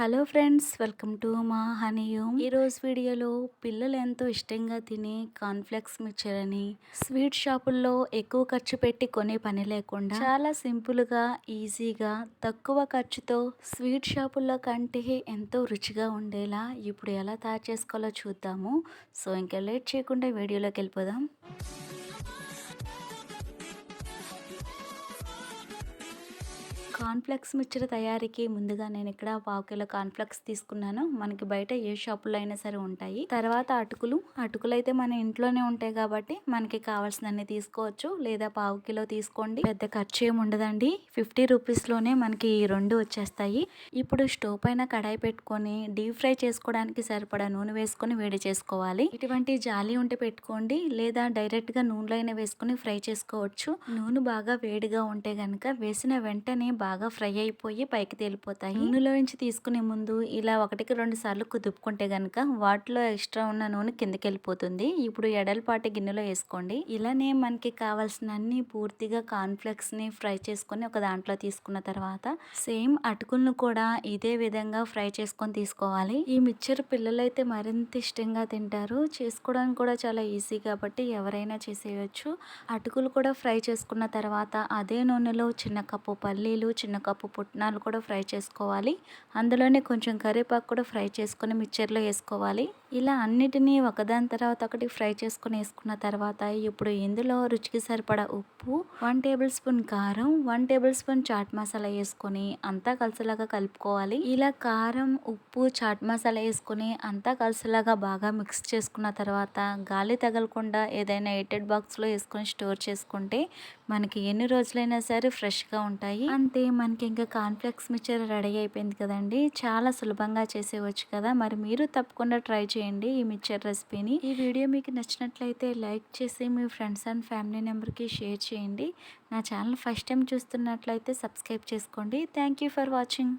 Hello friends, welcome to మా హనీయూమ్. ఈరోజు వీడియోలో పిల్లలు ఎంతో ఇష్టంగా తినే కార్న్ఫ్లెక్స్ మిక్చర్ అని స్వీట్ షాపుల్లో ఎక్కువ ఖర్చు పెట్టి కొనే పని లేకుండా చాలా సింపుల్గా ఈజీగా తక్కువ ఖర్చుతో స్వీట్ షాపుల్లో కంటే ఎంతో రుచిగా ఉండేలా ఇప్పుడు ఎలా తయారు చేసుకోవాలో చూద్దాము. సో ఇంకా లేట్ చేయకుండా వీడియోలోకి వెళ్ళిపోదాం. కార్న్‌ఫ్లెక్స్ మిక్చర్ తయారీకి ముందుగా నేను ఇక్కడ పావు కిలో కార్న్‌ఫ్లెక్స్ తీసుకున్నాను. మనకి బయట ఏ షాపులో అయినా సరే ఉంటాయి. తర్వాత అటుకులైతే మన ఇంట్లోనే ఉంటాయి కాబట్టి మనకి కావాల్సినన్ని తీసుకోవచ్చు. లేదా పావు కిలో తీసుకోండి. పెద్ద ఖర్చు ఏమి ఉండదండి. 50 రూపీస్‌లోనే మనకి ఈ 2 వచ్చేస్తాయి. ఇప్పుడు స్టవ్ పైన కడాయి పెట్టుకొని డీప్ ఫ్రై చేసుకోవడానికి సరిపడా నూనె వేసుకొని వేడి చేసుకోవాలి. ఇటువంటి జాలి ఉంటే పెట్టుకోండి. లేదా డైరెక్ట్‌గా నూనెలో అయినా వేసుకొని ఫ్రై చేసుకోవచ్చు. నూనె బాగా వేడిగా ఉంటే గనక వేసిన వెంటనే బాగా ఫ్రై అయిపోయి పైకి తేలిపోతాయి. నూనెలో నుంచి తీసుకునే ముందు ఇలా 1-2 సార్లు కుదుపుకుంటే గనక వాటిలో ఎక్స్ట్రా ఉన్న నూనె కిందకి వెళ్ళిపోతుంది. ఇప్పుడు ఎడలపాటి గిన్నెలో వేసుకోండి. ఇలానే మనకి కావాల్సిన అన్ని పూర్తిగా కార్న్‌ఫ్లెక్స్ ని ఫ్రై చేసుకొని ఒక దాంట్లో తీసుకున్న తర్వాత సేమ్ అటుకులను కూడా ఇదే విధంగా ఫ్రై చేసుకొని తీసుకోవాలి. ఈ మిక్చర్ పిల్లలైతే మరింత ఇష్టంగా తింటారు. చేసుకోవడానికి కూడా చాలా ఈజీ కాబట్టి ఎవరైనా చేసేయచ్చు. అటుకులు కూడా ఫ్రై చేసుకున్న తర్వాత అదే నూనెలో చిన్న కప్పు పల్లీలు, చిన్న కప్పు పుట్నాలు కూడా ఫ్రై చేసుకోవాలి. అందులోనే కొంచెం కరివేపాకు కూడా ఫ్రై చేసుకొని మిక్చర్లో వేసుకోవాలి. ఇలా అన్నిటినీ ఒకదాని తర్వాత ఒకటి ఫ్రై చేసుకొని వేసుకున్న తర్వాత ఇప్పుడు ఇందులో రుచికి సరిపడా ఉప్పు, 1 టేబుల్ స్పూన్ కారం, 1 టేబుల్ స్పూన్ చాట్ మసాలా వేసుకొని అంతా కలిసేలాగా కలుపుకోవాలి. ఇలా కారం, ఉప్పు, చాట్ మసాలా వేసుకొని అంతా కలిసేలాగా బాగా మిక్స్ చేసుకున్న తర్వాత గాలి తగలకుండా ఏదైనా ఎయిటెడ్ బాక్స్లో వేసుకొని స్టోర్ చేసుకుంటే మనకి ఎన్ని రోజులైనా సరే ఫ్రెష్గా ఉంటాయి. అంతే, మనకి ఇంకా కార్న్‌ఫ్లెక్స్ మిక్చర్ రెడీ అయిపోయింది కదండి. చాలా సులభంగా చేసేవచ్చు కదా. మరి మీరు తప్పకుండా ట్రై చేయండి ఈ మిక్చర్ రెసిపీని. ఈ వీడియో మీకు నచ్చినట్లయితే లైక్ చేసి మీ ఫ్రెండ్స్ అండ్ ఫ్యామిలీ మెంబర్కి షేర్ చేయండి. నా ఛానల్ ఫస్ట్ టైం చూస్తున్నట్లయితే సబ్స్క్రైబ్ చేసుకోండి. Thank you for watching.